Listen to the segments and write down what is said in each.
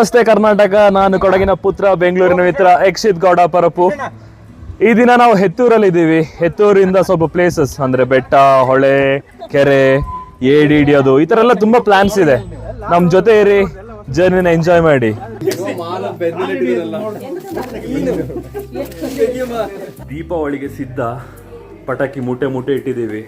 ನಮಸ್ತೆ ಕರ್ನಾಟಕ, ನಾನು ಕೊಡಗಿನ ಪುತ್ರ, ಬೆಂಗಳೂರಿನ ಮಿತ್ರ ಯಕ್ಷಿತ್ ಗೌಡ ಪರಪು. ಈ ದಿನ ನಾವು ಹೆತ್ತೂರಲ್ಲಿ ಇದ್ದೀವಿ. ಹೆತ್ತೂರಿಂದ ಸ್ವಲ್ಪ ಪ್ಲೇಸಸ್ ಅಂದ್ರೆ ಬೆಟ್ಟ, ಹೊಳೆ, ಕೆರೆ, ಏಡಿ ಹಿಡಿಯೋದು, ಈ ತರ ಎಲ್ಲ ತುಂಬಾ ಪ್ಲಾನ್ಸ್ ಇದೆ. ನಮ್ ಜೊತೆ ಇರಿ, ಜರ್ನಿನ ಎಂಜಾಯ್ ಮಾಡಿ. ದೀಪಾವಳಿಗೆ ಸಿದ್ಧ ಪಟಾಕಿ ಮೂಟೆ ಮೂಟೆ ಇಟ್ಟಿದ್ದೀವಿ.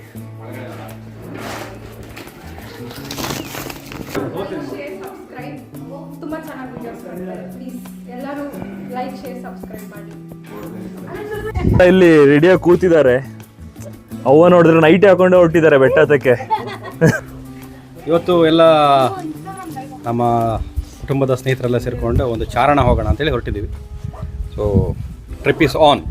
ಇಲ್ಲಿ ರೆಡಿಯಾಗಿ ಕೂತಿದ್ದಾರೆ. ಅವ್ವ ನೋಡಿದ್ರೆ ನೈಟ್ ಹಾಕೊಂಡೆ ಹೊರಟಿದ್ದಾರೆ ಬೆಟ್ಟ ಹತ್ತಕ್ಕೆ. ಇವತ್ತು ಎಲ್ಲ ನಮ್ಮ ಕುಟುಂಬದ ಸ್ನೇಹಿತರೆಲ್ಲ ಸೇರಿಕೊಂಡು ಒಂದು ಚಾರಣ ಹೋಗೋಣ ಅಂತೇಳಿ ಹೊರಟಿದ್ದೀವಿ. So trip is on.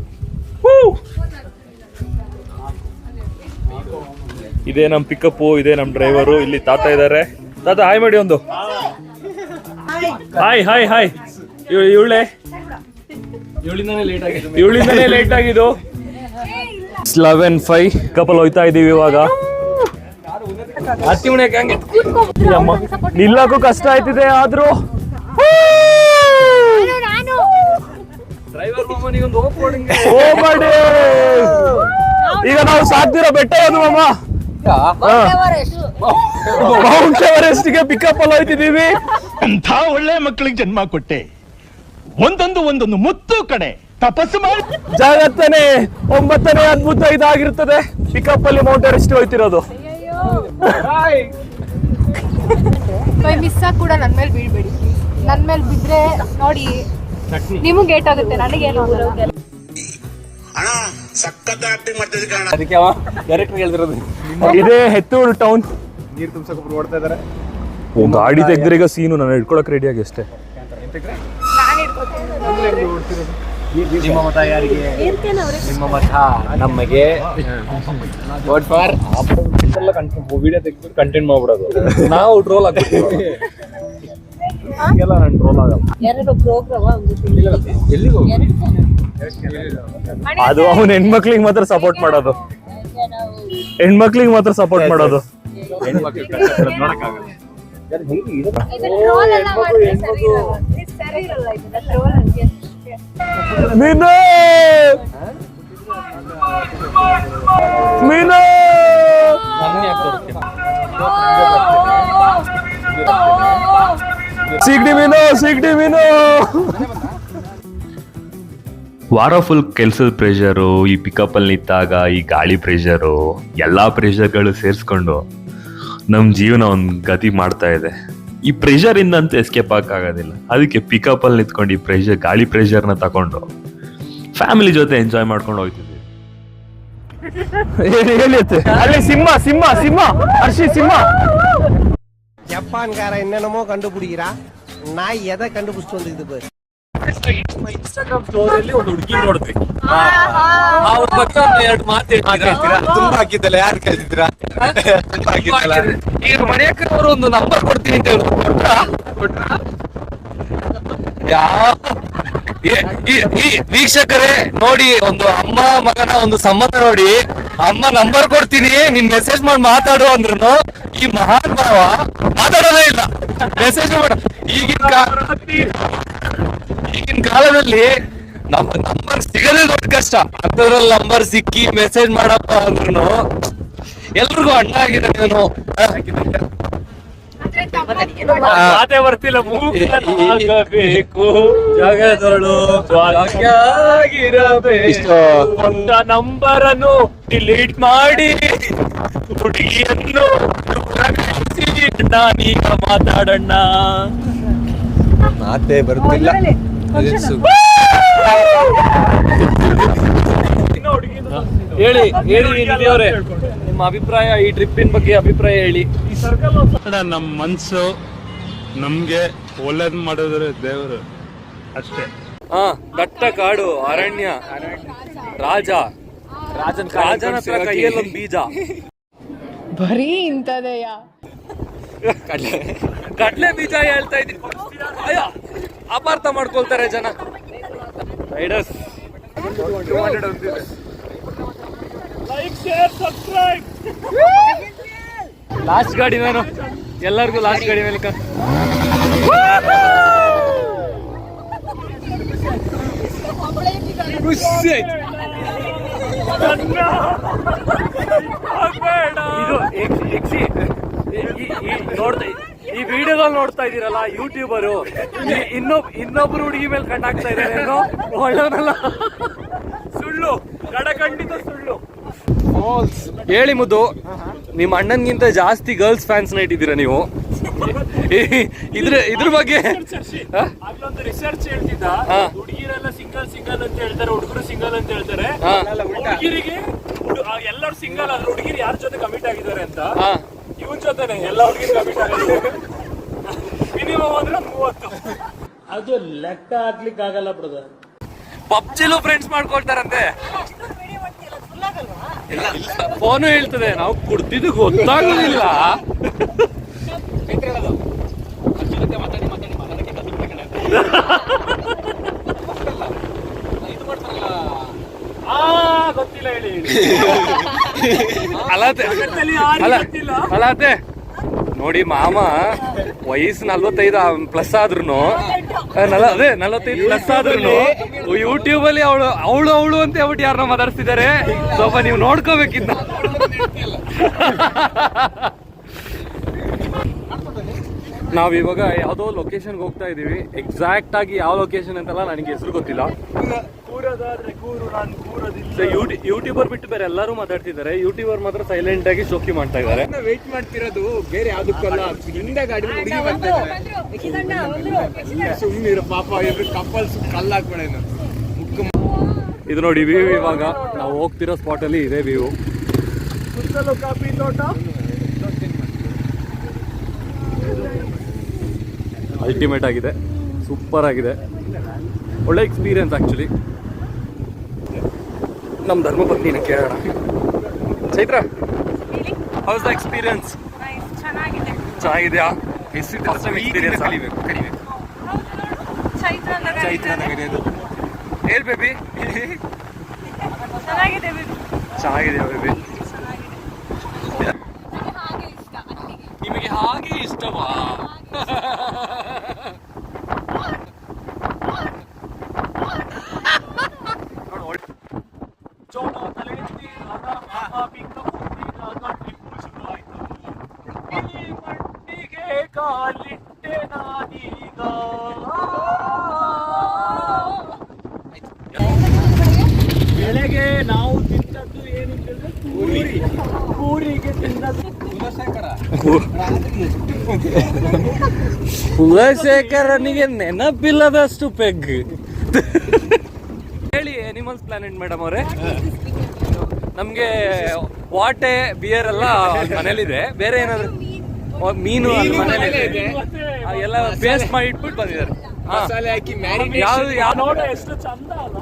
ಇದೇ ನಮ್ಮ ಪಿಕಪ್ಪು, ಇದೇ ನಮ್ಮ ಡ್ರೈವರು. ಇಲ್ಲಿ ತಾತ ಇದ್ದಾರೆ. ತಾತ ಹಾಯ್ ಮಾಡಿ ಒಂದು. Hi hi hi. ಇವಳಿಂದನೇ ಲೇಟ್ ಆಗಿದ್ದು. 11:05 ಕಪಲ್ ಹೋಯ್ತಾ ಇದೀವಿ ಇವಾಗ. ನಿಲ್ಲಕ್ಕೂ ಕಷ್ಟ ಆಯ್ತಿದೆ, ಆದ್ರೂ ಈಗ ನಾವು ಸಾಕ್ತಿರೋ ಬೆಟ್ಟ ಯಾವುದು ಮಾಮ? ಮೌಂಟ್ ಎವರೆಸ್ಟ್ ಗೆ ಪಿಕಪ್ ಅಲ್ಲಿ ಹೋಯ್ತಿದೀವಿ. ಎಂಥ ಒಳ್ಳೆ ಮಕ್ಕಳಿಗೆ ಜನ್ಮ ಕೊಟ್ಟೆ. ಒಂದೊಂದು ಮುತ್ತು ಕಡೆ ತಪಸ್ಸು ಮಾಡಿ. ಜಗತ್ತನೇ 9ನೇ ಅದ್ಭುತ ಇದಾಗಿರ್ತದೆ. ಪಿಕಪ್ ಅಲ್ಲಿ ಮೌಂಟ್ ಎವರೆಸ್ಟ್ ಹೋಯ್ತಿರೋದು. ಮಿಸ್ ಕೂಡ ನನ್ನ ಮೇಲೆ ಬೀಳ್ಬೇಡಿ. ನನ್ನ ಮೇಲೆ ಬಿದ್ರೆ ನೋಡಿ ನಿಮಗೆ ಏಟ್ ಆಗುತ್ತೆ, ನನಗೇನು ಆಗಲ್ಲ. ಇದೇ ಹೆತ್ತೂರು ಟೌನ್. ನೀರು ತುಂಬಸಕ್ಕೆ ಓಡ್ತಾ ಇದಾರೆ. ಗಾಡಿ ತೆಗ್ದ್ರೆ ಈಗ ಸೀನು ನಾನು ಹಿಡ್ಕೊಳಕ್ ರೆಡಿ ಆಗಿ ಅಷ್ಟೇ. ನಿಮ್ಮ ಮತ ಯಾರಿಗೆ? ನಿಮ್ಮ ಮತ ನಮಗೆ. Vote for. ವಿಡಿಯೋ ತೆಗೆದು ಕಂಟೆಂಟ್ ಮಾಡ್ಬಿಡೋದು. ನಾವು ಟ್ರೋಲ್ ಆಗ್ತೀವಿ. ನಾನು ಟ್ರೋಲ್ ಆಗಲ್ಲ. ಅದು ಅವನ ಹೆಣ್ಮಕ್ಳಿಗೆ ಮಾತ್ರ ಸಪೋರ್ಟ್ ಮಾಡೋದು. ಹೆಣ್ಮಕ್ಳಿಗೆ ಮಾತ್ರ ಸಪೋರ್ಟ್ ಮಾಡೋದು. ಮೀನು ಮೀನು ಸಿಗಡಿ ಮೀನು, ಸಿಗಡಿ ಮೀನು. ವಾರ ಫುಲ್ ಕೆಲಸದ ಪ್ರೆಷರು, ಈ ಪಿಕಪ್ ಅಲ್ಲಿ ನಿಂತಾಗ ಈ ಗಾಳಿ ಪ್ರೆಷರು, ಎಲ್ಲಾ ಪ್ರೆಷರ್ಗಳು ಸೇರಿಸ್ಕೊಂಡು ನಮ್ ಜೀವನ ಒಂದ್ ಗತಿ ಮಾಡ್ತಾ ಇದೆ. ಈ ಪ್ರೆಷರ್ ಇಂದಂತೂ ಎಸ್ಕೇಪ್ ಆಗೋದಿಲ್ಲ. ಅದಕ್ಕೆ ಪಿಕಪ್ ಅಲ್ಲಿ ನಿಂತ್ಕೊಂಡು ಈ ಪ್ರೆಷರ್, ಗಾಳಿ ಪ್ರೆಷರ್ನ ತಗೊಂಡು ಫ್ಯಾಮಿಲಿ ಜೊತೆ ಎಂಜಾಯ್ ಮಾಡ್ಕೊಂಡು ಹೋಗ್ತಿದ್ವಿ. ಅಲ್ಲಿ ಸಿಂಹ ಸಿಂಹ ಸಿಂಹ ಹರ್ಷಿ ಸಿಂಹ. ಜಪಾನ್ಗಾರ ಇನ್ನೇನಮೋ ಕಂಡುಬಿಡಿರಾ, ನಾಯಿ ಎದ ಕಂಡುಬಿಡಿಸ್ತು ಅಂದಿದ್ದು. ಇನ್ಸ್ಟಾಗ್ರಾಮ್ ಸ್ಟೋರಿಯಲ್ಲಿ ಒಂದು ಹುಡುಗಿ ನೋಡಿದ್ವಿ. ಅವ್ರ ಬಗ್ಗೆ ಎರಡು ಮಾತು ತುಂಬಾ ಹಾಕಿದ್ದಲ್ಲ, ಯಾರು ಕೇಳ್ತಿದ್ದೀರಾ? ಈಗ ಮನೆಯಕ್ಕೆ ಅವರು ಒಂದು ನಂಬರ್ ಕೊಡ್ತೀನಿ ಅಂತ ಹೇಳಿ ವೀಕ್ಷಕರೇ ನೋಡಿ, ಒಂದು ಅಮ್ಮ ಮಗನ ಒಂದು ಸಂಬಂಧ ನೋಡಿ, ಅಮ್ಮ ನಂಬರ್ ಕೊಡ್ತೀನಿ, ನೀನ್ ಮೆಸೇಜ್ ಮಾಡಿ ಮಾತಾಡು ಅಂದ್ರು ಈ ಮಹಾನ್ ಭಾವ ಮಾತಾಡೋದೇ ಇಲ್ಲ, ಮೆಸೇಜ್ ಮಾಡ. ಈಗಿನ ಕಾಲದಲ್ಲಿ ನಂಬರ್ ಸಿಗದೇ ದೊಡ್ಡ ಕಷ್ಟ. ಅಂತದ್ರಲ್ಲಿ ನಂಬರ್ ಸಿಕ್ಕಿ ಮೆಸೇಜ್ ಮಾಡಪ್ಪ ಅಂದ್ರು ಎಲ್ರಿಗೂ ಅಣ್ಣ ಆಗಿದೆ. ನೀನು ಮಾತೆ ಬರ್ತಿಲ್ಲ. ಆಗಬೇಕು ಜಗದೊಳು ಭಾಗ್ಯವಾಗಿರಬೇಕು. ಒಂದ ನಂಬರ್ ಅನ್ನು ಡಿಲೀಟ್ ಮಾಡಿ ಹುಡುಗಿಯನ್ನು ನಾನೀಗ ಮಾತಾಡೋಣ. ಮಾತೆ ಬರ್ತಿಲ್ಲ. ಹೇಳಿ ಹೇಳಿ ಅವರೇ, ನಿಮ್ಮ ಅಭಿಪ್ರಾಯ, ಈ ಟ್ರಿಪ್ಪಿನ ಬಗ್ಗೆ ಅಭಿಪ್ರಾಯ ಹೇಳಿ. ನಮ್ಮ ಮನ್ಸು ನಮ್ಗೆ ಒಳ್ಳೇದ್ ಮಾಡಿದ್ರೆ ದೇವರು ಅಷ್ಟೇ. ದಟ್ಟ ಕಾಡು, ಅರಣ್ಯ, ರಾಜನ ಹತ್ರ ಕೈಯಲ್ಲೊಂದು ಬೀಜ. ಬರೀ ಇಂಥದೆಯ ಕಡ್ಲೆ ಬೀಜ ಹೇಳ್ತಾ ಇದ್ದೀನಿ. ಅಯ್ಯೋ, ಅಪಾರ್ಥ ಮಾಡ್ಕೊಳ್ತಾರೆ ಜನ. Riders like, share, subscribe. Last ಗಾಡಿ ನಾನು, ಎಲ್ಲರಿಗೂ ಲಾಸ್ಟ್ ಗಾಡಿ ಮೇಲೆ ಖುಷಿ ಆಯ್ತು. ನೋಡ್ತಾ ಈ ವಿಡಿಯೋದಲ್ಲಿ ನೋಡ್ತಾ ಇದೀರಲ್ಲ ಯೂಟ್ಯೂಬರು ಇನ್ನೊಬ್ರು ಹುಡುಗಿ ಮೇಲೆ ಕಣ್ಣಾಗ್ತಾ ಇದ್ದಾರೆ ಏನೋ ಒಳ್ಳೆಯವನಲ್ಲ. ಸುಳ್ಳು, ಖಂಡಿತ ಸುಳ್ಳು. ಹೇಳಿ ಮುದ್ದು, ನಿಮ್ಮ ಅಣ್ಣನ್ಗಿಂತ ಜಾಸ್ತಿ ಗರ್ಲ್ಸ್ ಫ್ಯಾನ್ಸ್ ನ ಇಟ್ಟಿದ್ದೀರಾ ನೀವು. ಇದ್ರ ಬಗ್ಗೆ ಅಲ್ಲೊಂದು ರಿಸರ್ಚ್ ಹೇಳ್ತಿದ್ದ, ಹುಡುಗಿರೆಲ್ಲ ಸಿಂಗಲ್ ಅಂತ ಹೇಳ್ತಾರೆ, ಹುಡುಗರು ಸಿಂಗಲ್ ಅಂತ ಹೇಳ್ತಾರೆ. ಹುಡುಗಿರಿಗೆ ಎಲ್ಲರೂ ಸಿಂಗಲ್ ಆದ್ರೆ ಹುಡುಗಿರು ಯಾರ ಜೊತೆ ಕಮಿಟ್ ಆಗಿದ್ದಾರೆ ಅಂತ ಇವನ್ ಜೊತೆನೆ ಎಲ್ಲ ಹುಡುಗಿರು ಕಮಿಟ್ ಆಗಿದ್ದಾರೆ. ಮಿನಿಮಮ್ ಅಂದ್ರೆ 30. ಅದು ಲೆಕ್ಕ ಹಾಕ್ಲಿಕ್ಕೆ ಆಗಲ್ಲ ಬ್ರದರ್. ಪಬ್ಜಿಲು ಫ್ರೆಂಡ್ಸ್ ಮಾಡ್ಕೊಳ್ತಾರಂತೆ. ಫೋನು ಹೇಳ್ತದೆ ನಾವು ಕುಡ್ದಿದ್ದು ಗೊತ್ತಾಗೋದಿಲ್ಲ. ಗೊತ್ತಿಲ್ಲ ಹೇಳಿ. ಅಲ್ಲತ್ತೆ ನೋಡಿ ಮಾಮ ವಯಸ್ಸು 45 ಪ್ಲಸ್ ಆದ್ರೂ ಅದೇ 45 ಪ್ಲಸ್ ಆದ್ರೂ ಯೂಟ್ಯೂಬ್ ಅಲ್ಲಿ ಅವಳು ಅಂತ ಹೇಳ್ಬಿಟ್ಟು ಯಾರನ್ನ ಮಾತಾಡ್ತಿದ್ದಾರೆ. ಸ್ವಲ್ಪ ನೀವು ನೋಡ್ಕೋಬೇಕಿದ್ದ. ನಾವಿವಾಗ ಯಾವ್ದೋ ಲೊಕೇಶನ್ಗೆ ಹೋಗ್ತಾ ಇದೀವಿ. ಎಕ್ಸಾಕ್ಟ್ ಆಗಿ ಯಾವ ಲೊಕೇಶನ್ ಅಂತೆಲ್ಲ ನನಗೆ ಹೆಸರು ಗೊತ್ತಿಲ್ಲ. ಯೂಟ್ಯೂಬರ್ ಬಿಟ್ಟು ಬೇರೆ ಎಲ್ಲರೂ ಮಾತಾಡ್ತಿದ್ದಾರೆ. ಯೂಟ್ಯೂಬರ್ ಮಾತ್ರ ಸೈಲೆಂಟ್ ಆಗಿ ಶೋಕಿ ಮಾಡ್ತಾ ಇದ್ದಾರೆ. ವೇಟ್ ಮಾಡ್ತಿರೋದು ಬೇರೆ ಯಾವ್ದಕ್ಕಲ್ಲ, ಹಿಂದೆ ಗಾಡಿ ಹುಡುಗಿ ಸುಮ್ಮನಿರು ಪಾಪ, ಎಲ್ರು ಕಪಲ್ಸ್ ಕಲ್ಲಾಕ್ಬೇಡ. ಇದು ನೋಡಿ ವ್ಯೂ. ಇವಾಗ ನಾವು ಹೋಗ್ತಿರೋ ಸ್ಪಾಟ್ ಅಲ್ಲಿ ಇದೆ ವ್ಯೂ. ಕಾಫಿ ತೋಟ ಅಲ್ಟಿಮೇಟ್ ಆಗಿದೆ, ಸೂಪರ್ ಆಗಿದೆ, ಒಳ್ಳೆ ಎಕ್ಸ್ಪೀರಿಯನ್ಸ್ ಆಕ್ಚುಲಿ. ನಮ್ಮ ಧರ್ಮಪತ್ನಿನ ಕೇಳೋಣ. Chaitra, house the experience? ಚೆನ್ನಾಗಿದೆಯಾ? ಫಸ್ಟ್ ಟೈಮ್ ಎಕ್ಸ್ಪೀರಿಯನ್ಸ್ ಕಲಿಬೇಕು. ಏನ್ ಬೇಬಿ? ಚೆನ್ನಾಗಿದೆಯಾ ಬೇಬಿ? ನಿಮಗೆ ಹಾಗೆ ಇಷ್ಟವಾ? ಕಾಲಿಟ್ಟೆ ನಾನೀಗ. ಬೆಳೆಗೆ ನಾವು ತಿನ್ನದ್ದು ಏನು ಪೂರಿಗೆ ತಿನ್ನದು ಕುಲಶೇಖರನಿಗೆ ನೆನಪಿಲ್ಲದಷ್ಟು ಪೆಗ್. ಹೇಳಿ ಎನಿಮಲ್ಸ್ ಪ್ಲಾನೆಟ್ ಮೇಡಮ್ ಅವರೇ. ನಮ್ಗೆ ವಾಟೆ ಬಿಯರ್ ಎಲ್ಲ ಮನೇಲಿದೆ, ಬೇರೆ ಏನಾದ್ರು ಮೀನು ಅಲ್ಲಿ ಮನೇಲಿದೆ, ಎಲ್ಲ ಪೇಸ್ಟ್ ಮಾಡಿ ಇಟ್ಬಿಟ್ಟು ಬಂದಿದ್ದಾರೆ. ಮಸಾಲೆ ಹಾಕಿ ಯಾವ್ದು ನೋಡ ಎಷ್ಟು ಚಂದ ಅಲ್ಲ.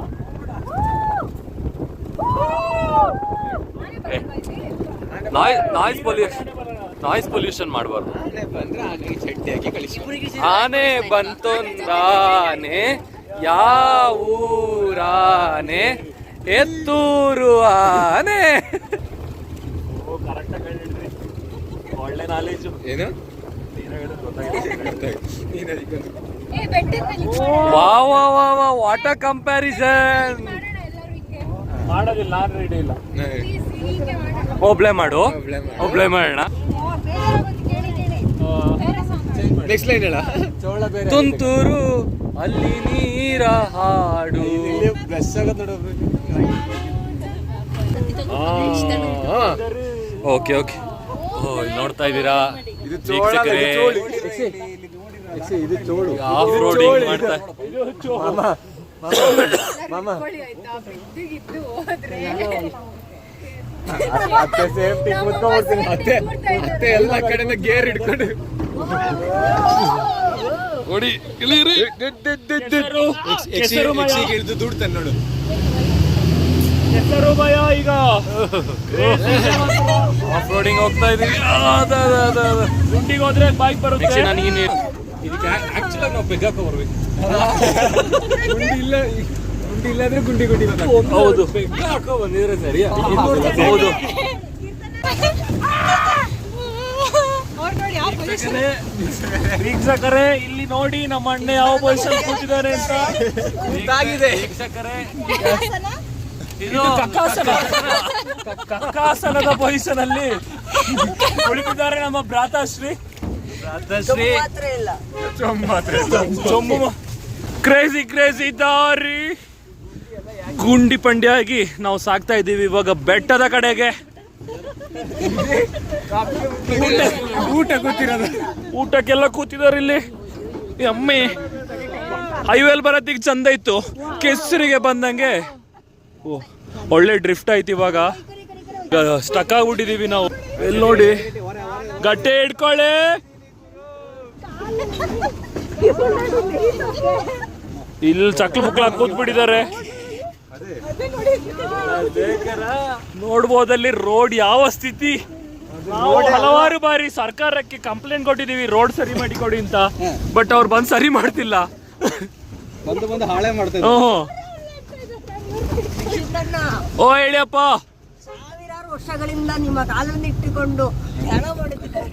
ನಾಯ್ಸ್ ಪೊಲ್ಯೂಷನ್ ಮಾಡಬಾರ್ದು. ಆನೆ ಬಂತೊಂದಾನೆ ಯಾವೂರಾನೆ ಎತ್ತೂರು ಆನೆ. ಒಳ್ಳೆ ನಾಲೆಜು. ಏನು ವಾ ವಾ ವಾ ವಾ, ವಾಟ್ ಅ ಕಂಪ್ಯಾರಿಸನ್. ಮಾಡೋದಿಲ್ಲ, ನಾನು ರೆಡಿ ಇಲ್ಲ. ಒಬ್ಳೆ ಮಾಡು, ಒಬ್ಳೆ ಮಾಡೋಣ. ನೆಕ್ಸ್ಟ್ ಲೈನ್ ಹೇಳ. ತುಂತುರು ಅಲ್ಲಿ ನೀರ ಹಾಡು. Okay okay. ನೋಡ್ತಾ ಇದ್ದೀರಾ, ಇದು ಚೋಳು. ಆಫ್ ರೋಡಿಂಗ್ ಮಾಡ್ತಾ. ಅತ್ತೆ ಸೇಫ್ಟಿ ಕೂತ್ಕೊಂಡ್ಬಿಡ್ತೀನಿ. ಅತ್ತೆ ಎಲ್ಲ ಕಡೆಯಿಂದ ಗೇರ್ ಹಿಡ್ಕೊಂಡು ನೋಡಿ ಇಳಿರಿ. ಹಿಡಿದು ದುಡ್ತಾನೆ ನೋಡು. ಹೆಸರು ಭಯ. ಈಗ ಆಫ್ ರೋಡಿಂಗ್ ಹೋಗ್ತಾ ಇದೀವಿ. ಗುಂಡಿಗೆ ಹೋದ್ರೆ ಬೈಕ್ ಬರುತ್ತೆ. ನನಗೆ ಇದಕ್ಕೆ ಆಕ್ಚುಲಾಗಿ ನಾವು ಬೆಗ್ಗಾಕ ಬರ್ಬೇಕು. ಗುಂಡಿ ಇಲ್ಲಾಂದ್ರೆ ಗುಂಡಿ ಹೌದು, ಬೆಗ್ಗ ಹಾಕೋ ಬಂದಿದ್ರೆ ಸರಿಯಾ? ಹೌದು. ವೀಕ್ಷಕರೇ ಇಲ್ಲಿ ನೋಡಿ ನಮ್ಮ ಅಣ್ಣ ಯಾವ ಪೊಸಿಷನ್ ಕೂತಿದ್ದಾರೆ ಅಂತ. ವೀಕ್ಷಕರೇ ಇದು ಕಕ್ಕಾಸನದ ಪೊಸಿಷನ್ ಅಲ್ಲಿ ಕುಳಿತಿದ್ದಾರೆ ನಮ್ಮ ಭ್ರಾತಾಶ್ರೀ. ಕ್ರೇಜಿ ಕ್ರೇಜಿ ದಾರಿ ಗುಂಡಿ ಪಂಡ್ಯಾಗಿ ನಾವು ಸಾಕ್ತಾ ಇದ್ದೀವಿ ಇವಾಗ ಬೆಟ್ಟದ ಕಡೆಗೆ. ಊಟಕ್ಕೆಲ್ಲ ಕೂತಿದ್ದಾರೆ ಇಲ್ಲಿ. ಅಮ್ಮಿ ಹೈವೇಲ್ ಬರೋದಿಕ್ಕೆ ಚಂದ ಇತ್ತು, ಕೆಸರಿಗೆ ಬಂದಂಗೆ ಒಳ್ಳೆ ಡ್ರಿಫ್ಟ್ ಆಯ್ತು. ಇವಾಗ ಸ್ಟಕ್ ಆಗ್ಬಿಟ್ಟಿದೀವಿ ನಾವು. ಎಲ್ಲಿ ನೋಡಿ, ಗಟ್ಟೆ ಹಿಡ್ಕೊಳ್ಳಿ. ಇಲ್ಲಿ ಚಕ್ಲ ಪುಕ್ಲ ಕೂತ್ಬಿಟ್ಟಿದ್ದಾರೆ. ನೋಡ್ಬೋದಲ್ಲಿ ರೋಡ್ ಯಾವ ಸ್ಥಿತಿ. ನಾವು ಹಲವಾರು ಬಾರಿ ಸರ್ಕಾರಕ್ಕೆ ಕಂಪ್ಲೇಂಟ್ ಕೊಟ್ಟಿದೀವಿ ರೋಡ್ ಸರಿ ಮಾಡಿ ಕೊಡಿ ಅಂತ, ಬಟ್ ಅವ್ರು ಬಂದು ಸರಿ ಮಾಡ್ತಿಲ್ಲ. ಬಂದು ಹಾಳೆ ಮಾಡ್ತಾರೆ. ಓ ಹೇಳಿಯಪ್ಪ. ಸಾವಿರಾರು ವರ್ಷಗಳಿಂದ ನಿಮ್ಮ ಕಾಲನ್ನು ಇಟ್ಟುಕೊಂಡು ಧ್ಯಾನ ಮಾಡುತ್ತಿದ್ದಾರೆ.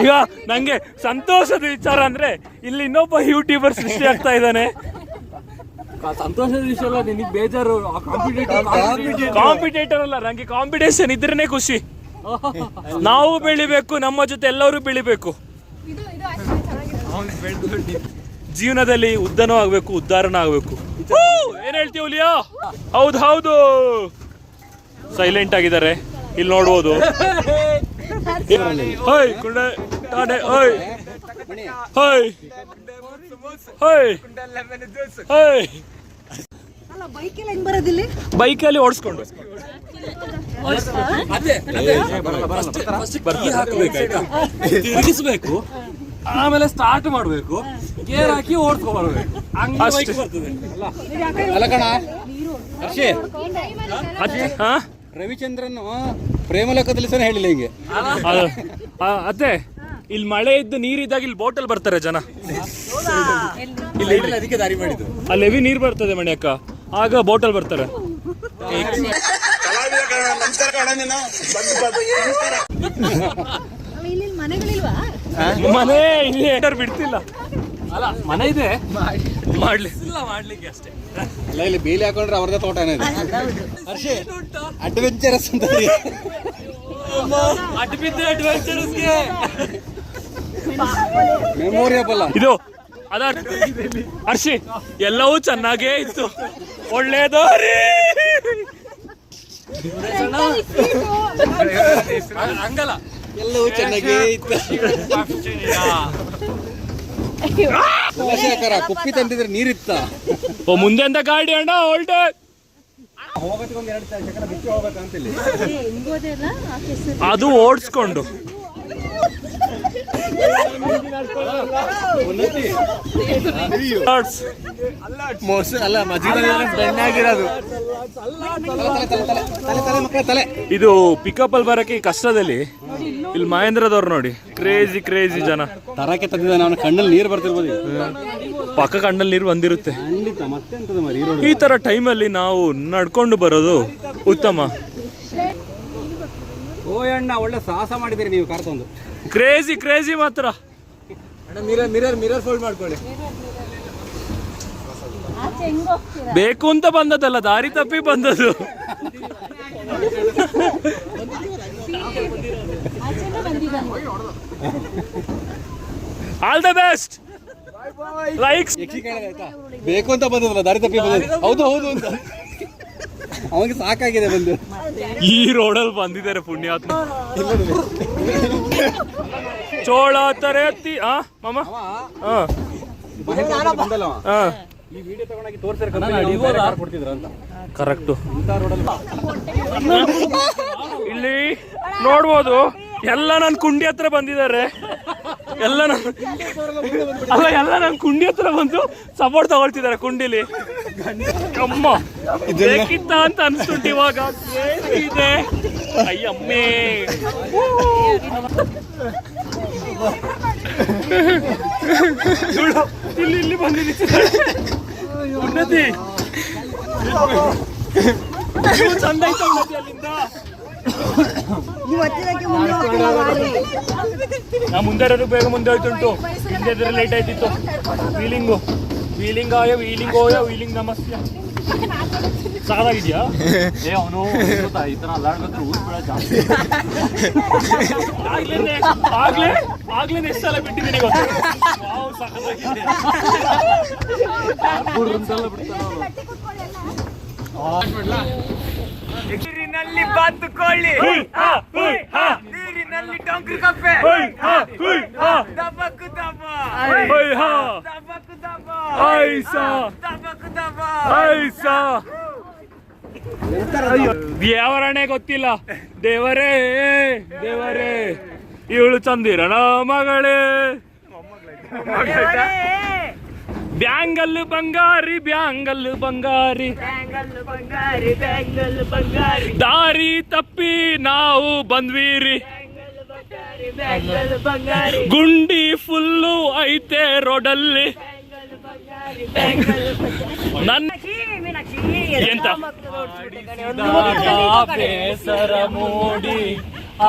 ಈಗ ನಂಗೆ ಸಂತೋಷದ ವಿಚಾರ ಅಂದ್ರೆ ಇಲ್ಲಿ ಇನ್ನೊಬ್ಬ ಯೂಟ್ಯೂಬರ್ ಸೃಷ್ಟಿ ಆಗ್ತಾ ಇದ್ದಾನೆ. ಸಂತೋಷದ ವಿಷಯ ಅಲ್ಲ, ನಿನಗೆ ಬೇಜಾರು. ಕಾಂಪಿಟೇಟರ್ ಅಲ್ಲ, ನಂಗೆ ಕಾಂಪಿಟೇಷನ್ ಇದ್ರೇನೆ ಖುಷಿ. ನಾವು ಬೆಳಿಬೇಕು, ನಮ್ಮ ಜೊತೆ ಎಲ್ಲರೂ ಬೆಳಿಬೇಕು. ಜೀವನದಲ್ಲಿ ಉದ್ದನೂ ಆಗ್ಬೇಕು, ಉದ್ಧಾರನೂ ಆಗ್ಬೇಕು. ಏನ್ ಹೇಳ್ತೀವಿ ಹುಲಿಯಾ? ಹೌದು ಹೌದು, ಸೈಲೆಂಟ್ ಆಗಿದ್ದಾರೆ. ಇಲ್ಲಿ ನೋಡ್ಬೋದು. ಹೋಯ್ ಕುಂಡೆ ತಾನೆ, ಹೋಯ್ ಹೋಯ್ ಹೋಯ್ ಹೋಯ್. ಬೈಕೆಲ್ಲ ಹೆಂಗ್ ಬರೋದಿಲ್ಲ? ಬೈಕಲ್ಲಿ ಓಡಿಸ್ಕೊಂಡು ತಿರುಗಿಸ್ಬೇಕು, ಆಮೇಲೆ ಸ್ಟಾರ್ಟ್ ಮಾಡ್ಬೇಕು, ಗೇರ್ ಹಾಕಿ ಓಡಿಸ್ಕೊ ಬರ್ಬೇಕು. ಅಷ್ಟೇ. ಅಲ್ಲ ಕಣ ಹರ್ಷಿ, ಹಾ ರವಿಚಂದ್ರನ್ ಪ್ರೇಮಲೋಕದಲ್ಲಿ ಸಹ ಹೇಳಿಲ್ಲ ಹಿಂಗೆ. ಅದೇ ಇಲ್ಲಿ ಮಳೆ ಇದ್ದು ನೀರಿದ್ದಾಗ ಇಲ್ಲಿ ಬೋಟಲ್ ಬರ್ತಾರೆ ಜನ. ಇಲ್ಲಿ ಅದಕ್ಕೆ ದಾರಿ ಮಾಡಿದ್ದು. ಅಲ್ಲಿ ಹೆವಿ ನೀರ್ ಬರ್ತದೆ ಮಣ್ಯಕ್ಕ, ಆಗ ಬೋಟಲ್ ಬರ್ತಾರೆ. ಇಲ್ಲಿ ಮನೆಗಳಿಲ್ವಾ? ಮನೆ ಇಲ್ಲಿ ಏನಾರು ಬಿಡ್ತಿಲ್ಲ. ಅಲ್ಲ, ಮನೆ ಇದೆ, ಮಾಡ್ಲಿಕ್ಕೆ ಅಷ್ಟೇ. ಅಲ್ಲ, ಇಲ್ಲಿ ಬೇಲಿ ಹಾಕೊಂಡ್ರೆ ಅವ್ರದೇ ತೋಟನೇ ಇದೆ. ಹರ್ಷಿ ಅಡ್ವೆಂಚರಸ್ ಅಂತ ಅಡ್ವೆಂಚರಸ್ಗೆ ಮೆಮೊರಿಯಬಲ್ ಇದು ಅದ. ಹರ್ಷಿ ಎಲ್ಲವೂ ಚೆನ್ನಾಗೇ ಇತ್ತು, ಒಳ್ಳೇದು. ಹಂಗಲ್ಲ, ಎಲ್ಲವೂ ಚೆನ್ನಾಗೇ ಇತ್ತು. ಕುಲಶೇಖರ ಕುಪ್ಪಿ ತಂದಿದ್ರೆ ನೀರಿತ್ತ. ಓ ಮುಂದೆ ಅಂತ ಗಾಡಿ ಅಣ್ಣ ಹೊಲ್ಟೆ. ಅದು ಓಡಿಸ್ಕೊಂಡು ಇದು ಪಿಕಪ್ ಅಲ್ಲಿ ಬರಕ್ಕೆ ಕಷ್ಟದಲ್ಲಿ. ಇಲ್ಲಿ ಮಹೇಂದ್ರದವ್ರು ನೋಡಿ, ಕ್ರೇಜಿ ಕ್ರೇಜಿ ಜನ ತರಕ್ಕೆ ತಂದಿದ್ದ. ನಾನು ಕಣ್ಣಲ್ಲಿ ನೀರು ಬರ್ತಿರ್ಬೋದು, ಪಕ್ಕ ಕಣ್ಣಲ್ಲಿ ನೀರು ಬಂದಿರುತ್ತೆ. ಖಂಡಿತ. ಮತ್ತೆ ಎಂತದ ಮರಿ, ಈ ತರ ಟೈಮಲ್ಲಿ ನಾವು ನಡ್ಕೊಂಡು ಬರೋದು ಉತ್ತಮ. ಓ ಅಣ್ಣ, ಒಳ್ಳೆ ಸಾಹಸ ಮಾಡಿದಿರಿ ನೀವು ಕಾರ್ ತಂದು. ಕ್ರೇಜಿ ಕ್ರೇಜಿ ಮಾತ್ರ. ಮಿರರ್ ಫೋಲ್ಡ್ ಮಾಡ್ಕೊಳ್ಳಿ. ಬೇಕು ಅಂತ ಬಂದದಲ್ಲ, ದಾರಿ ತಪ್ಪಿ ಬಂದದ್ದು. All the best. ಲೈಕ್ಸ್. ಬೇಕು ಅಂತ ಬಂದದಲ್ಲ, ದಾರಿ ತಪ್ಪಿ ಬಂದದ್ದು. ಹೌದು ಹೌದು ಅಂತ ಅವನಿಗೆ ಸಾಕಾಗಿದೆ ಬಂದು. ಈ ರೋಡಲ್ಲಿ ಬಂದಿದ್ದಾರೆ ಪುಣ್ಯಾತ್ಮ. ಚೋಳ ತರೆತ್ತಿ ಮಾಮ. ಬಂದಲ್ಲ ಹಾ, ಈ ವಿಡಿಯೋ ತಗೊಂಡಾಗಿ ತೋರಿಸಿದ್ರೆ ಕೊಡ್ತಿದ್ರ ಅಂತ. ಕರೆಕ್ಟು. ಇಲ್ಲಿ ನೋಡ್ಬೋದು, ಎಲ್ಲ ನನ್ನ ಕುಂಡಿ ಹತ್ರ ಬಂದಿದ್ದಾರೆ. ಎಲ್ಲ ನನ್ನ ಕುಂಡಿ ಹತ್ರ ಬಂದು ಸಪೋರ್ಟ್ ತಗೊಳ್ತಿದ್ದಾರೆ ಕುಂಡಿಲಿ. ಅಮ್ಮ ಬೇಕಿತ್ತ ಅಂತ ಅನ್ಸುಂಟು ಇವಾಗ. ಇದೆ ಅಯ್ಯಮ್ಮೇ. ಇಲ್ಲಿ ಬಂದಿದ್ದೀನಿ ಉನ್ನತಿ. ಚಂದ ಐತೆ ಅಲ್ಲಿಂದ. ನೀವು ಹತ್ತಿರಕ್ಕೆ ಮುಂದೆ ಹೋಗ್ತಿಲ್ಲ ಗಾಡಿ. ನಾ ಮುಂದೆ ಇರೋದು ಬೇಗ ಮುಂದೆ ಹೋಯ್ತುಂಟು, ಹಿಂದೆ ಇದ್ರೆ ಲೇಟ್ ಆಯ್ತಿತ್ತು. ವೀಲಿಂಗ್ ನಮಸ್ತೆ ಸಾಕಾಗಿದ್ಯಾ? ಅವನು ಈ ತರ ಅಲ್ಲಾಡ್ಕೊಂಡ್ರೆ ಊದ್ಬಿಡ ಜಾಸ್ತಿ. ಆಗ್ಲೇ ಎಷ್ಟು ಸಲ ಬಿಟ್ಟಿದ್ದೀನಿ ಗೊತ್ತು. ಸಾಕಾಗಿದೆ. ನೀರಿನಲ್ಲಿ ಬಾತುಕೊಳ್ಳಿ, ನೀರಿನಲ್ಲಿ ಟೊಂಕ್ರಿ ಕಪ್ಪೆ, ದಬಕ್ಕು ದಬ, ದಬಕ್ಕು ದಬ, ದಬಕ್ಕು ದಬ, ಯಾವರಣೆ ಗೊತ್ತಿಲ್ಲ. ದೇವರೇ ಇವಳು ಚಂದಿರನ ಮಗಳೇ, ಬ್ಯಾಂಗಲ್ ಬಂಗಾರಿ, ದಾರಿ ತಪ್ಪಿ ನಾವು ಬಂದ್ವೀರಿ, ಗುಂಡಿ ಫುಲ್ಲು ಐತೆ ರೋಡಲ್ಲಿ. ನನ್ನ ಎಂತ ಬೇಸರ ಮೂಡಿ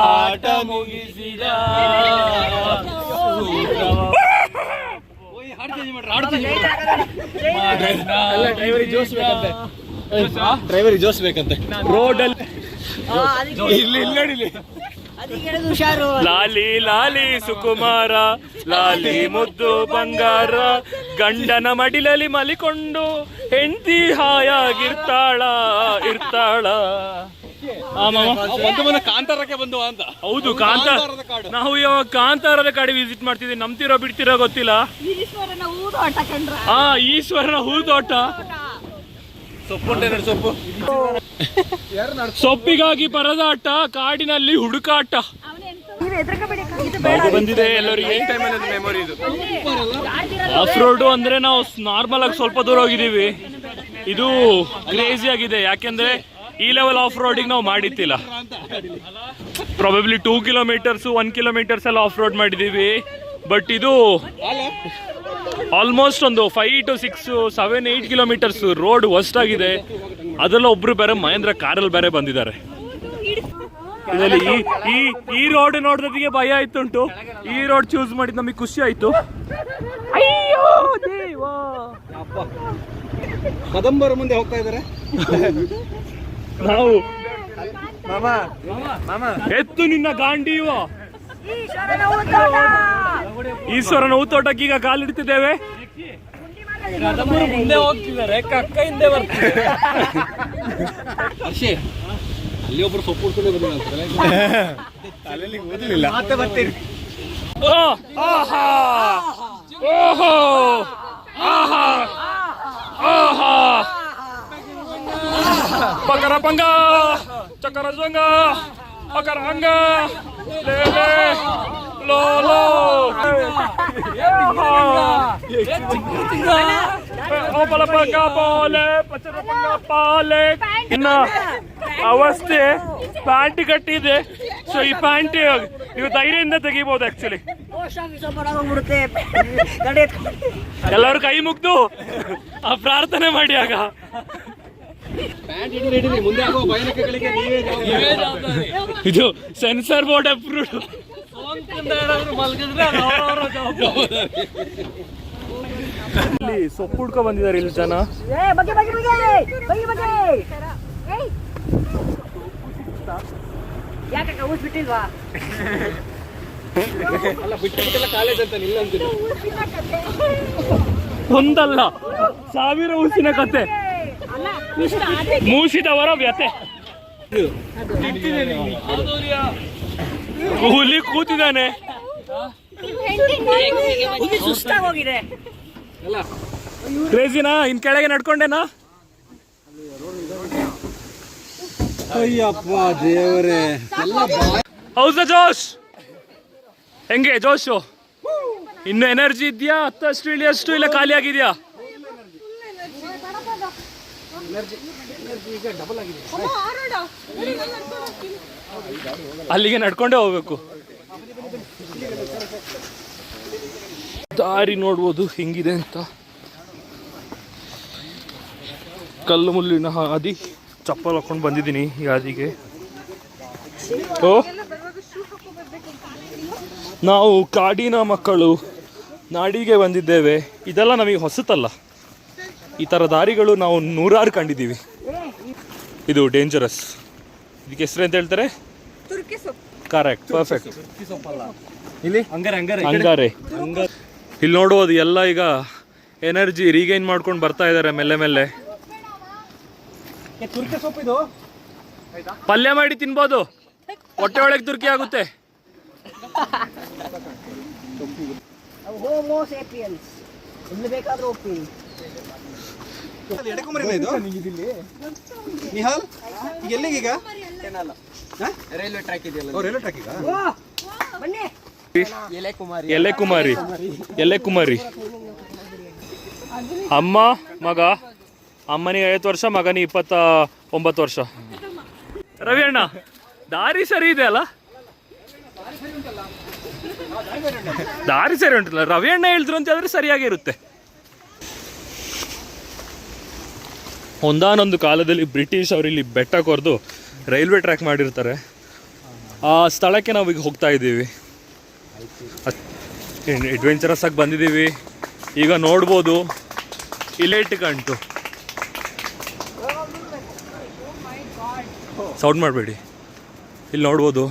ಆಟ ಮುಗಿಸಿದ ಡ್ರೈವರಿಗೆ ಜೋಸ್ ಬೇಕಂತೆ ರೋಡಲ್ಲಿ. ಹುಷಾರು. ಲಾಲಿ ಲಾಲಿ ಸುಕುಮಾರ, ಲಾಲಿ ಮುದ್ದು ಬಂಗಾರ, ಗಂಡನ ಮಡಿಲಲ್ಲಿ ಮಲಿಕೊಂಡು ಹೆಂಡತಿ ಹಾಯಾಗಿರ್ತಾಳ. ಕಾಂತಾರಕ್ಕೆ ಬಂದು ಅಂತ. ಹೌದು, ನಾವು ಇವಾಗ ಕಾಂತಾರದ ಕಾಡು ವಿಸಿಟ್ ಮಾಡ್ತಿದ್ದೀವಿ. ನಂಬ್ತಿರೋ ಬಿಡ್ತಿರೋ ಗೊತ್ತಿಲ್ಲ. ಈಶ್ವರನ ಹೂದೋಟ. ಸೊಪ್ಪಿಗಾಗಿ ಪರದಾಟ, ಕಾಡಿನಲ್ಲಿ ಹುಡುಕಾಟ ಬಂದಿದೆ ಎಲ್ಲರಿಗೆ. ಆಫ್ ರೋಡ್ ಅಂದ್ರೆ ನಾವು ನಾರ್ಮಲ್ ಆಗಿ ಸ್ವಲ್ಪ ದೂರ ಹೋಗಿದ್ದೀವಿ. ಇದು ಕ್ರೇಜಿ ಆಗಿದೆ, ಯಾಕೆಂದ್ರೆ ಈ ಲೆವೆಲ್ ಆಫ್ ರೋಡಿಗೆ ನಾವು ಮಾಡಿತ್ತಿಲ್ಲ. ಪ್ರಾಬಬ್ಲಿ 2 ಕಿಲೋಮೀಟರ್ಸ್ 1 ಕಿಲೋಮೀಟರ್ಸ್ ಎಲ್ಲ ಆಫ್ ರೋಡ್ ಮಾಡಿದೀವಿ. ಬಟ್ ಇದು ಆಲ್ಮೋಸ್ಟ್ ಒಂದು 5 to 6 7 8 ಕಿಲೋಮೀಟರ್ಸ್ ರೋಡ್ ವರ್ಸ್ಟ್ ಆಗಿದೆ. ಅದೆಲ್ಲ ಒಬ್ರು ಬೇರೆ ಮಹೇಂದ್ರ ಕಾರಲ್ಲಿ ಬೇರೆ ಬಂದಿದ್ದಾರೆ. ಇದರಲ್ಲಿ ಈ ರೋಡ್ ನೋಡಿದ್ರೆ ಭಯ ಆಯ್ತುಂಟು. ಈ ರೋಡ್ ಚೂಸ್ ಮಾಡಿದ್ ನಮಗೆ ಖುಷಿ ಆಯ್ತು. ಅಯ್ಯೋ ದೇವಾ, ಕದಂಬರ ಮುಂದೆ ಹೋಗ್ತಾ ಇದ್ದಾರೆ. ನಾವು ಎತ್ತು ನಿನ್ನ ಗಾಂಡಿಯುವ ಈಶ್ವರನ ಊತೋಟಕ್ಕೆ ಈಗ ಕಾಲಿಡ್ತಿದ್ದೇವೆ. ಮುಂದೆ ಹೋಗ್ತಿದ್ದಾರೆ, ಕಕ್ಕ ಹಿಂದೆ ಬರ್ತಿದ್ದಾರೆ. ಅಲ್ಲಿ ಒಬ್ರು ಸೊಪ್ಪು ಹುಡ್ಕೊಂಡೆ ಓದಲಿಲ್ಲ. ಪಕರ ಪಂಗ ಚಕರ ಜಂಗ ಪಕರ ಹಂಗ ಲೇ ಲೋ ಲೋ ಓಪಲ ಪಂಗ ಪಾಲೆ ಪಚರ ಪಂಗ ಪಾಲೆ. ಇನ್ನ ಅವಸ್ಥೆ ಪ್ಯಾಂಟ್ ಕಟ್ಟಿದೆ. ಸೊ ಈ ಪ್ಯಾಂಟ್ ನೀವು ಧೈರ್ಯದಿಂದ ತೆಗಿಬಹುದು. ಆಕ್ಚುಲಿ ಎಲ್ಲರೂ ಕೈ ಮುಗ್ದು ಆ ಪ್ರಾರ್ಥನೆ ಮಾಡಿ. ಆಗ ಇದು ಸೆನ್ಸರ್ ಬೋರ್ಡ್ ಅಪ್ರೂವ್ಡ್. ಇಲ್ಲಿ ಸೊಪ್ಪು ಹುಡ್ಕೊ ಬಂದಿದ್ದಾರೆ ಇಲ್ಲಿ ಜನ. ಒಂದಲ್ಲ 1000 ಊಸಿನ ಕತೆ, ಮೂಸಿದವರ ವ್ಯತೆ. ಹುಲಿ ಕೂತಿದ್ದಾನೆ. ಸುಸ್ತಾಗೋಗಿದೆ. ಕ್ರೇಜಿನಾ? ಇನ್ ಕೆಳಗೆ ನಡ್ಕೊಂಡೇನಾ? ಅಯ್ಯಪ್ಪ ದೇವರೇ. ಹೌಸ ಜೋಶ್ ಹೆಂಗೆ ಜೋಶು? ಇನ್ನು ಎನರ್ಜಿ ಇದೆಯಾ? ಹತ್ತಷ್ಟು ಇಳಿಯಷ್ಟು ಇಲ್ಲ ಖಾಲಿ ಆಗಿದೆಯಾ? ಅಲ್ಲಿಗೆ ನಡ್ಕೊಂಡೇ ಹೋಗ್ಬೇಕು. ದಾರಿ ನೋಡ್ಬೋದು ಹೆಂಗಿದೆ ಅಂತ. ಕಲ್ಲು ಮುಳ್ಳಿನ ಹಾದಿ, ಚಪ್ಪಲ್ ಹಾಕೊಂಡು ಬಂದಿದ್ದೀನಿ ಯಾದಿಗೆ. ಓ, ನಾವು ಕಾಡಿನ ಮಕ್ಕಳು, ನಾಡಿಗೆ ಬಂದಿದ್ದೇವೆ. ಇದೆಲ್ಲ ನಮಗೆ ಹೊಸತಲ್ಲ. ಈ ಥರ ದಾರಿಗಳು ನಾವು ನೂರಾರು ಕಂಡಿದ್ದೀವಿ. ಇದು ಡೇಂಜರಸ್. ಇದಕ್ಕೆ ಹೆಸರು ಅಂತ ಹೇಳ್ತಾರೆ? Correct, perfect. ಅಂಗಾರೆ. ಇಲ್ಲಿ ನೋಡುವುದು ಎಲ್ಲ ಈಗ ಎನರ್ಜಿ ರೀಗೈನ್ ಮಾಡ್ಕೊಂಡು ಬರ್ತಾ ಇದ್ದಾರೆ ಮೆಲ್ಲೆ ಮೆಲ್ಲೆ. ತುರ್ಕೆ ಸೊಪ್ಪಿದು ಪಲ್ಯ ಮಾಡಿ ತಿನ್ಬೋದು, ಹೊಟ್ಟೆ ಒಳಗೆ ತುರ್ಕಿ ಆಗುತ್ತೆ. ಹೋಮೋ ಸೇಪಿಯನ್ಸ್ ಎಲ್ಲಿ ಬೇಕಾದ್ರೂ ಹೋಗ್ತೀನಿ. ನಿಹಾಲ್ ಈಗ ಎಲ್ಲಿಗೀಗ? ರೈಲ್ವೆ ಟ್ರ್ಯಾಕ್ ಇದೆಯಲ್ಲ, ರೈಲ್ವೆ ಟ್ರ್ಯಾಕ್ ಈಗ ಬನ್ನಿ. ಎಲೆ ಕುಮಾರಿ. ಅಮ್ಮ ಮಗ, ಅಮ್ಮನಿಗೆ 50 ವರ್ಷ, ಮಗನಿಗೆ 29 ವರ್ಷ. ರವಿ ಅಣ್ಣ, ದಾರಿ ಸರಿ ಇದೆ ಅಲ್ಲ? ದಾರಿ ಸರಿ ಉಂಟಲ್ಲ, ರವಿ ಅಣ್ಣ ಹೇಳಿದ್ರು ಅಂತ ಹೇಳಿದ್ರೆ ಸರಿಯಾಗಿರುತ್ತೆ. ಒಂದಾನೊಂದು ಕಾಲದಲ್ಲಿ ಬ್ರಿಟಿಷ್ ಅವರು ಇಲ್ಲಿ ಬೆಟ್ಟ ಕೊರೆದು ರೈಲ್ವೆ ಟ್ರ್ಯಾಕ್ ಮಾಡಿರ್ತಾರೆ. ಆ ಸ್ಥಳಕ್ಕೆ ನಾವೀಗ ಹೋಗ್ತಾ ಇದ್ದೀವಿ. ಅಡ್ವೆಂಚರಸ್ ಆಗಿ ಬಂದಿದ್ದೀವಿ. ಈಗ ನೋಡ್ಬೋದು ಇಲೇಟ್ ಗಂಟು. ಸೌಂಡ್ ಮಾಡಬೇಡಿ. ಇಲ್ಲಿ ನೋಡ್ಬೋದು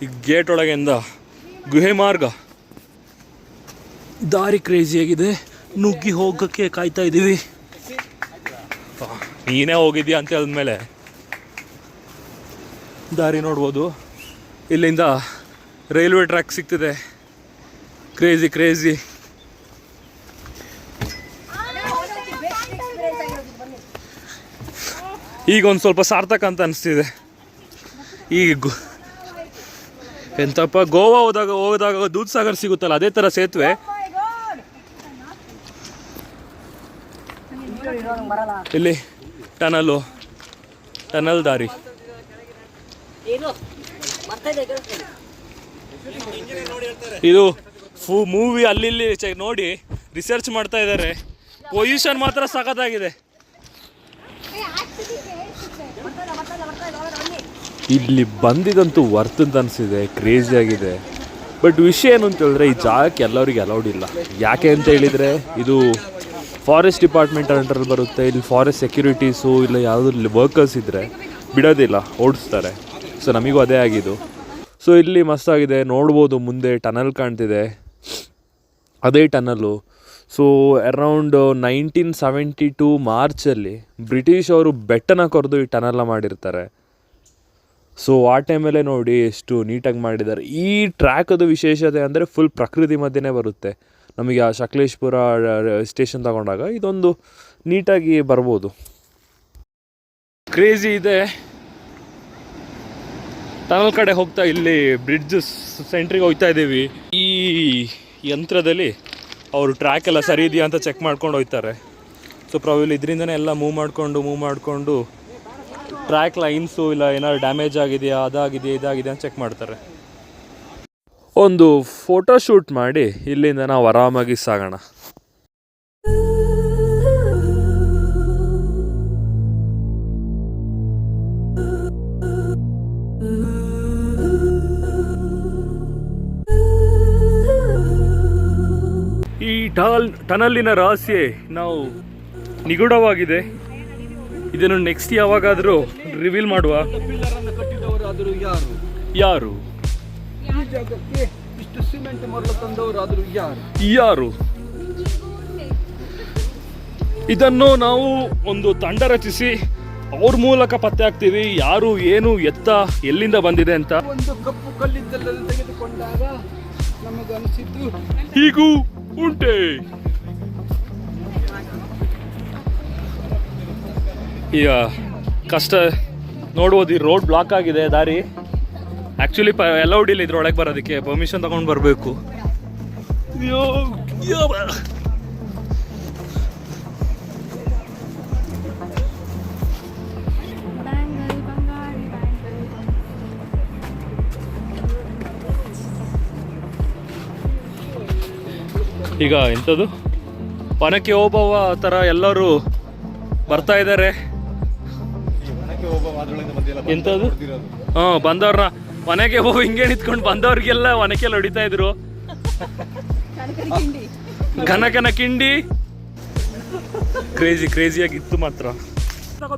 ಈ ಗೇಟ್ ಒಳಗಿಂದ ಗುಹೆ ಮಾರ್ಗ. ದಾರಿ ಕ್ರೇಜಿಯಾಗಿದೆ, ನುಗ್ಗಿ ಹೋಗೋಕ್ಕೆ ಕಾಯ್ತಾ ಇದ್ದೀವಿ. ನೀನೇ ಹೋಗಿದ್ಯಾ ಅಂತ ಹೇಳಿದ್ಮೇಲೆ ದಾರಿ ನೋಡ್ಬೋದು. ಇಲ್ಲಿಂದ ರೈಲ್ವೆ ಟ್ರ್ಯಾಕ್ ಸಿಗ್ತಿದೆ. ಕ್ರೇಜಿ. ಈಗ ಒಂದು ಸ್ವಲ್ಪ ಸಾರ್ಥಕ ಅಂತ ಅನಿಸ್ತಿದೆ. ಈಗ ಎಂತಪ್ಪ, ಗೋವಾ ಹೋದಾಗ ದೂದ್ ಸಾಗರ್ ಸಿಗುತ್ತಲ್ಲ, ಅದೇ ಥರ ಸೇತುವೆ. ಇಲ್ಲಿ ಟನಲ್ ದಾರಿ. ಇದು ಮೂವಿ ಅಲ್ಲಿ ನೋಡಿ ರಿಸರ್ಚ್ ಮಾಡ್ತಾ ಇದ್ದಾರೆ. ಪೊಸಿಷನ್ ಮಾತ್ರ ಸಖತ್ತಾಗಿದೆ. ಇಲ್ಲಿ ಬಂದಿದಂತೂ ವರ್ತ್ ಅಂತ ಅನಿಸಿದೆ, ಕ್ರೇಜಿ ಆಗಿದೆ. ಬಟ್ ವಿಷಯ ಏನು ಅಂತ ಹೇಳಿದ್ರೆ, ಈ ಜಾಗಕ್ಕೆ ಎಲ್ಲರಿಗೆ ಅಲೌಡ್ ಇಲ್ಲ. ಯಾಕೆ ಅಂತ ಹೇಳಿದರೆ, ಇದು ಫಾರೆಸ್ಟ್ ಡಿಪಾರ್ಟ್ಮೆಂಟ್ ಅಂಡರಲ್ಲಿ ಬರುತ್ತೆ. ಇಲ್ಲಿ ಫಾರೆಸ್ಟ್ ಸೆಕ್ಯೂರಿಟೀಸು ಇಲ್ಲ ಯಾವುದಾದ್ರು ವರ್ಕರ್ಸ್ ಇದ್ದರೆ ಬಿಡೋದಿಲ್ಲ, ಓಡಿಸ್ತಾರೆ. ಸೊ ನಮಗೂ ಅದೇ ಆಗಿದ್ದು. ಸೊ ಇಲ್ಲಿ ಮಸ್ತಾಗಿದೆ, ನೋಡ್ಬೋದು. ಮುಂದೆ ಟನಲ್ ಕಾಣ್ತಿದೆ, ಅದೇ ಟನಲ್ಲು. ಸೊ ಅರೌಂಡ್ 1972 ಮಾರ್ಚಲ್ಲಿ ಬ್ರಿಟಿಷ್ ಅವರು ಬೆಟ್ಟನ ಕೊರೆದು ಈ ಟನಲ್ನ ಮಾಡಿರ್ತಾರೆ. ಸೊ ಆ ಟೈಮಲ್ಲೇ ನೋಡಿ ಎಷ್ಟು ನೀಟಾಗಿ ಮಾಡಿದ್ದಾರೆ. ಈ ಟ್ರ್ಯಾಕದು ವಿಶೇಷತೆ ಅಂದರೆ ಫುಲ್ ಪ್ರಕೃತಿ ಮಧ್ಯೆನೇ ಬರುತ್ತೆ. ನಮಗೆ ಆ ಸಕಲೇಶ್ಪುರ ಸ್ಟೇಷನ್ ತಗೊಂಡಾಗ ಇದೊಂದು ನೀಟಾಗಿ ಬರ್ಬೋದು. ಕ್ರೇಜಿ ಇದೆ. ಟನಲ್ ಕಡೆ ಹೋಗ್ತಾ ಇಲ್ಲಿ ಬ್ರಿಡ್ಜ್ ಸೆಂಟ್ರಿಗೆ ಹೋಗ್ತಾ ಇದ್ದೀವಿ. ಈ ಯಂತ್ರದಲ್ಲಿ ಅವರು ಟ್ರ್ಯಾಕ್ ಎಲ್ಲ ಸರಿ ಇದೆಯಾ ಅಂತ ಚೆಕ್ ಮಾಡ್ಕೊಂಡು ಹೋಗ್ತಾರೆ. ಸೊ ಪ್ರಾಬಬ್ಲಿ ಇದರಿಂದನೇ ಎಲ್ಲ ಮೂವ್ ಮಾಡಿಕೊಂಡು ಟ್ರ್ಯಾಕ್ ಲೈನ್ಸು ಇಲ್ಲ ಏನಾದ್ರು ಡ್ಯಾಮೇಜ್ ಆಗಿದೆಯಾ, ಅದಾಗಿದೆಯಾ, ಇದಾಗಿದೆ ಅಂತ ಚೆಕ್ ಮಾಡ್ತಾರೆ. ಒಂದು ಫೋಟೋ ಶೂಟ್ ಮಾಡಿ ಇಲ್ಲಿಂದ ನಾವು ಆರಾಮಾಗಿ ಸಾಗೋಣ. ಈ ಟನಲ್ಲಿನ ರಹಸ್ಯ ನಾವು ನಿಗೂಢವಾಗಿದೆ. ಇದನ್ನು ನೆಕ್ಸ್ಟ್ ಯಾವಾಗಾದರೂ ರಿವೀಲ್ ಮಾಡುವ. ಕಟ್ಟಿದವರಾದರೂ ಯಾರು? ಈ ಜಾಗಕ್ಕೆ ಇಷ್ಟು ಸಿಮೆಂಟ್ ಮರಳು ತಂದವರಾದರೂ ಯಾರು? ಇದನ್ನು ನಾವು ಒಂದು ತಂಡ ರಚಿಸಿ ಅವ್ರ ಮೂಲಕ ಪತ್ತೆ ಹಾಕ್ತೀವಿ, ಯಾರು, ಏನು, ಎತ್ತ, ಎಲ್ಲಿಂದ ಬಂದಿದೆ ಅಂತ. ಒಂದು ಕಪ್ಪು ಕಲ್ಲಿದ್ದಲಲ್ಲಿ ತೆಗೆದುಕೊಂಡಾಗ ನಮಗನಿಸಿದ್ದು ಹೀಗೂ ಉಂಟೆ. ಈಗ ಕಷ್ಟ ನೋಡ್ಬೋದು. ಈ ರೋಡ್ ಬ್ಲಾಕ್ ಆಗಿದೆ, ದಾರಿ. ಆ್ಯಕ್ಚುಲಿ ಅಲೌಡ್ ಇಲ್ಲ ಇದ್ರೊಳಗೆ ಬರೋದಕ್ಕೆ, ಪರ್ಮಿಷನ್ ತಗೊಂಡು ಬರಬೇಕು. ಈಗ ಎಂಥದ್ದು ಒನಕೆ ಓಬವ್ವ ಥರ ಎಲ್ಲರೂ ಬರ್ತಾ ಇದ್ದಾರೆ. ಎಂತದು? ಬಂದವ್ರನ್ನ ಮನೆಗೆ ಹೋಗಿ ಹಿಂಗೆ ನಿಂತ್ಕೊಂಡು ಬಂದವ್ರಿಗೆಲ್ಲ ಒನಕೆಲ್ಲ ಹೊಡಿತಾ ಇದ್ರು. ಘನ ಕಿಂಡಿ ಕ್ರೇಜಿಯಾಗಿತ್ತು ಮಾತ್ರ.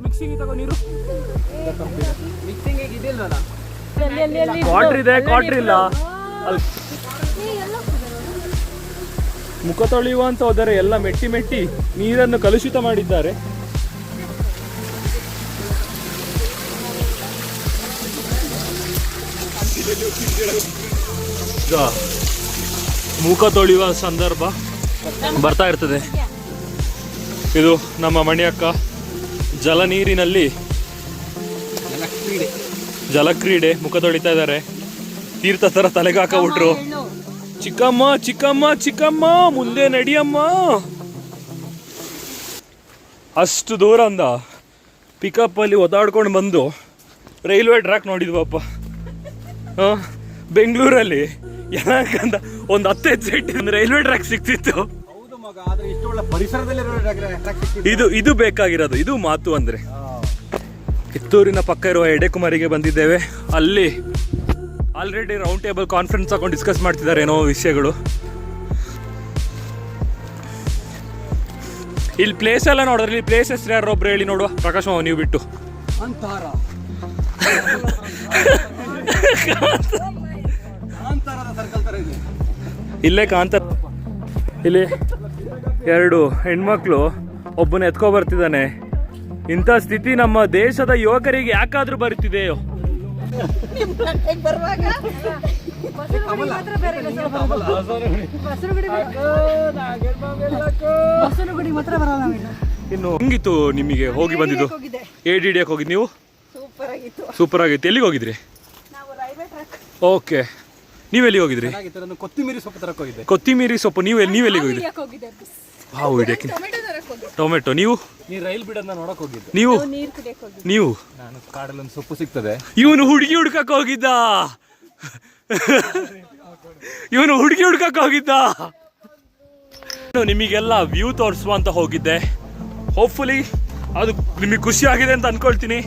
ಮಿಕ್ಸಿಂಗ್ ತಗೋ ನೀರು. ಕ್ವಾಟ್ರ್ ಇಲ್ಲ. ಮುಖ ತೊಳೆಯುವ ಅಂತ ಹೋದರೆ ಎಲ್ಲ ಮೆಟ್ಟಿ ನೀರನ್ನು ಕಲುಷಿತ ಮಾಡಿದ್ದಾರೆ. ಮುಖ ತೊಳೆಯುವ ಸಂದರ್ಭ ಬರ್ತಾ ಇರ್ತದೆ. ಇದು ನಮ್ಮ ಮಣಿಯಕ್ಕ ಜಲನೀರಿನಲ್ಲಿ ಜಲಕ್ರೀಡೆ ಮುಖ ತೊಳಿತಾ ಇದ್ದಾರೆ. ತೀರ್ಥ ತರ ತಲೆಗೆ ಹಾಕಬಿಟ್ರು. ಚಿಕ್ಕಮ್ಮ ಮುಂದೆ ನಡಿಯಮ್ಮ. ಅಷ್ಟು ದೂರ ಅಂದ ಪಿಕಪ್ ಅಲ್ಲಿ ಒದಾಡ್ಕೊಂಡು ಬಂದು ರೈಲ್ವೆ ಟ್ರ್ಯಾಕ್ ನೋಡಿದ್ವಪ್ಪ. ಬೆಂಗಳೂರಲ್ಲಿ ಯಾಕಂತ ಒಂದು 10 ಹೆಜ್ಜೆ ರೈಲ್ವೆ ಟ್ರ್ಯಾಕ್ ಸಿಕ್ತಿತ್ತು. ಇದು ಬೇಕಾಗಿರೋದು. ಇದು ಮಾತು ಅಂದ್ರೆ. ಕಿತ್ತೂರಿನ ಪಕ್ಕ ಇರುವ ಎಡೆಕುಮಾರಿಗೆ ಬಂದಿದ್ದೇವೆ. ಅಲ್ಲಿ ಆಲ್ರೆಡಿ ರೌಂಡ್ ಟೇಬಲ್ ಕಾನ್ಫರೆನ್ಸ್ ಹಾಕೊಂಡು ಡಿಸ್ಕಸ್ ಮಾಡ್ತಿದ್ದಾರೆ ಏನೋ ವಿಷಯಗಳು. ಇಲ್ಲಿ ಪ್ಲೇಸ್ ಎಲ್ಲ ನೋಡಿದ್ರೆ ಇಲ್ಲಿ ಪ್ಲೇಸ್ ಹೆಸರು ಯಾರೊಬ್ರು ಹೇಳಿ ನೋಡುವ. ಪ್ರಕಾಶ್ ಮಾವ ನೀವು ಬಿಟ್ಟು. ಇಲ್ಲೇ ಕಾಂತಾರ. ಇಲ್ಲಿ 2 ಹೆಣ್ಮಕ್ಳು ಒಬ್ಬನ ಎತ್ಕೊ ಬರ್ತಿದ್ದಾನೆ. ಇಂಥ ಸ್ಥಿತಿ ನಮ್ಮ ದೇಶದ ಯುವಕರಿಗೆ ಯಾಕಾದ್ರೂ ಬರುತ್ತಿದೆಯೋ? ಇನ್ನು ಹೆಂಗಿತ್ತು ನಿಮಗೆ ಹೋಗಿ ಬಂದಿದ್ದು? ADDಕ್ಕೆ ಹೋಗಿದ್ದು ನೀವು? ಸೂಪರ್ ಆಗಿತ್ತು. ಎಲ್ಲಿಗೆ ಹೋಗಿದ್ರಿ? ಓಕೆ, ನೀವೆಲ್ಲಿಗೆ ಹೋಗಿದ್ರಿ? ಕೊತ್ತಿಮೀರಿ ಸೊಪ್ಪು. ನೀವೆಲ್ಲಿಗೆ ಹೋಗಿದ್ರಿ? ಟೊಮೆಟೊ. ನೀವು ರೈಲ್ ಬಿಡೋದನ್ನ ನೋಡಕ್ ಹೋಗಿದ್ದು. ನೀವು ನಾನು ಕಾಡಲ್ಲಿ ಒಂದು ಸೊಪ್ಪು ಸಿಗ್ತದೆ. ಇವನು ಹುಡುಗಿ ಹುಡ್ಕಕ್ ಹೋಗಿದ್ದ. ನಿಮಗೆಲ್ಲ ವ್ಯೂ ತೋರಿಸುವ ಅಂತ ಹೋಗಿದ್ದೆ. ಹೋಪ್ಫುಲಿ ಅದು ನಿಮಗೆ ಖುಷಿ ಆಗಿದೆ ಅಂತ ಅನ್ಕೊಳ್ತೀನಿ.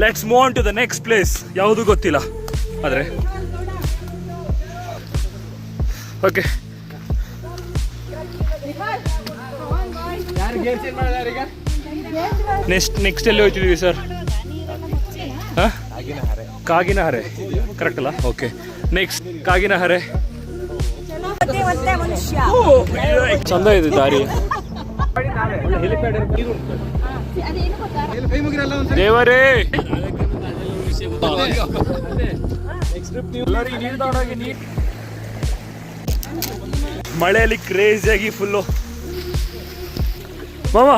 Let's move on to the next place. ಯಾವುದು ಗೊತ್ತಿಲ್ಲ ಆದರೆ ಓಕೆ. ನೆಕ್ಸ್ಟ್ ಎಲ್ಲಿ ಹೋಗ್ತಿದೀವಿ ಸರ್? ಕಾಗಿನಹರೆ ಕರೆಕ್ಟ್ ಅಲ್ಲ? Okay, next Kaginahare. ಚಂದ ಇದೆ ದಾರಿ. ದೇವರೇ, ಮಳೆಯಲ್ಲಿ ಕ್ರೇಜಿಯಾಗಿ ಫುಲ್ಲು ಮಾಮ.